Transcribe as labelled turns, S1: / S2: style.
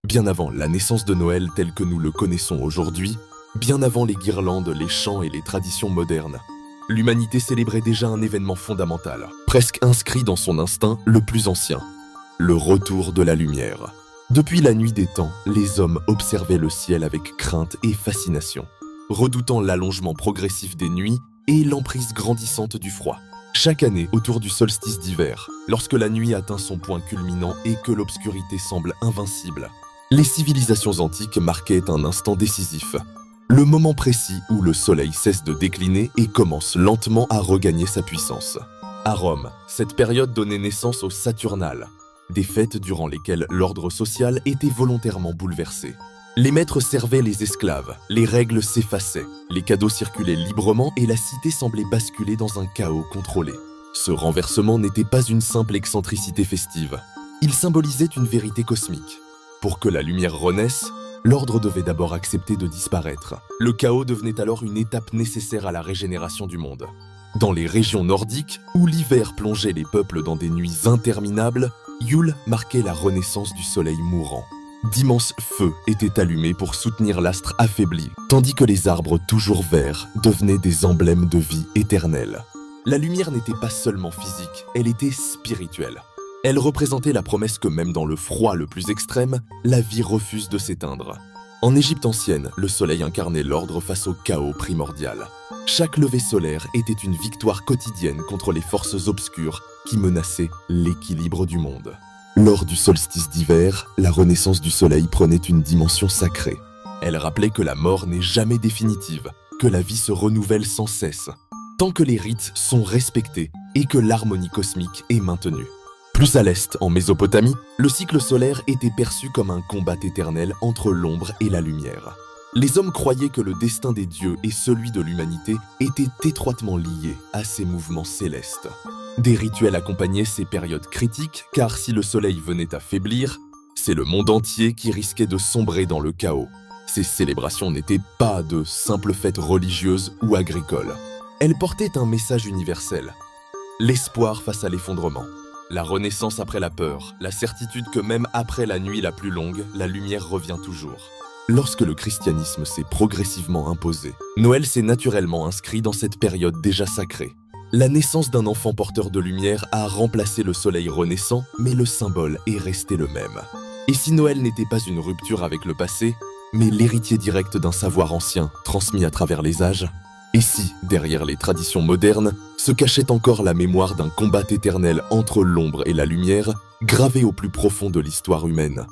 S1: Bien avant la naissance de Noël tel que nous le connaissons aujourd'hui, bien avant les guirlandes, les chants et les traditions modernes, l'humanité célébrait déjà un événement fondamental, presque inscrit dans son instinct le plus ancien, le retour de la lumière. Depuis la nuit des temps, les hommes observaient le ciel avec crainte et fascination, redoutant l'allongement progressif des nuits et l'emprise grandissante du froid. Chaque année, autour du solstice d'hiver, lorsque la nuit atteint son point culminant et que l'obscurité semble invincible, les civilisations antiques marquaient un instant décisif, le moment précis où le soleil cesse de décliner et commence lentement à regagner sa puissance. À Rome, cette période donnait naissance aux Saturnales, des fêtes durant lesquelles l'ordre social était volontairement bouleversé. Les maîtres servaient les esclaves, les règles s'effaçaient, les cadeaux circulaient librement et la cité semblait basculer dans un chaos contrôlé. Ce renversement n'était pas une simple excentricité festive, il symbolisait une vérité cosmique. Pour que la lumière renaisse, l'ordre devait d'abord accepter de disparaître. Le chaos devenait alors une étape nécessaire à la régénération du monde. Dans les régions nordiques, où l'hiver plongeait les peuples dans des nuits interminables, Yule marquait la renaissance du soleil mourant. D'immenses feux étaient allumés pour soutenir l'astre affaibli, tandis que les arbres toujours verts devenaient des emblèmes de vie éternelle. La lumière n'était pas seulement physique, elle était spirituelle. Elle représentait la promesse que même dans le froid le plus extrême, la vie refuse de s'éteindre. En Égypte ancienne, le soleil incarnait l'ordre face au chaos primordial. Chaque lever solaire était une victoire quotidienne contre les forces obscures qui menaçaient l'équilibre du monde. Lors du solstice d'hiver, la renaissance du soleil prenait une dimension sacrée. Elle rappelait que la mort n'est jamais définitive, que la vie se renouvelle sans cesse, tant que les rites sont respectés et que l'harmonie cosmique est maintenue. Plus à l'est, en Mésopotamie, le cycle solaire était perçu comme un combat éternel entre l'ombre et la lumière. Les hommes croyaient que le destin des dieux et celui de l'humanité étaient étroitement liés à ces mouvements célestes. Des rituels accompagnaient ces périodes critiques, car si le soleil venait à faiblir, c'est le monde entier qui risquait de sombrer dans le chaos. Ces célébrations n'étaient pas de simples fêtes religieuses ou agricoles. Elles portaient un message universel, l'espoir face à l'effondrement. La renaissance après la peur, la certitude que même après la nuit la plus longue, la lumière revient toujours. Lorsque le christianisme s'est progressivement imposé, Noël s'est naturellement inscrit dans cette période déjà sacrée. La naissance d'un enfant porteur de lumière a remplacé le soleil renaissant, mais le symbole est resté le même. Et si Noël n'était pas une rupture avec le passé, mais l'héritier direct d'un savoir ancien, transmis à travers les âges? Et si, derrière les traditions modernes, se cachait encore la mémoire d'un combat éternel entre l'ombre et la lumière, gravé au plus profond de l'histoire humaine?